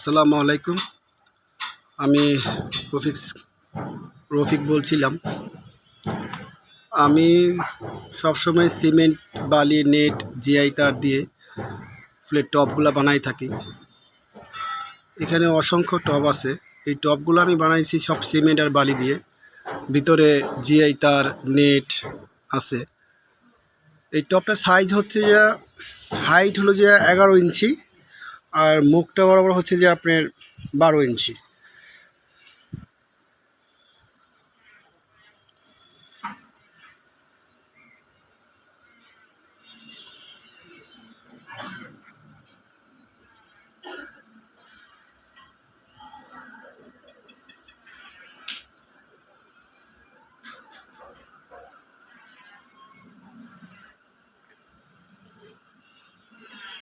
আসসালামু আলাইকুম। আমি রফিক বলছিলাম। আমি সবসময় সিমেন্ট, বালি, নেট, জিআই তার দিয়ে ফুলের টবগুলো বানাই থাকি। এখানে অসংখ্য টব আছে। এই টবগুলো আমি বানাইছি সব সিমেন্ট আর বালি দিয়ে। ভিতরে জিআই তার, নেট আছে। এই টবটার সাইজ হচ্ছে যে হাইট হলো যে 11 ইঞ্চি, আর মুখটা বরাবর হচ্ছে যে আপনার 12 ইঞ্চি।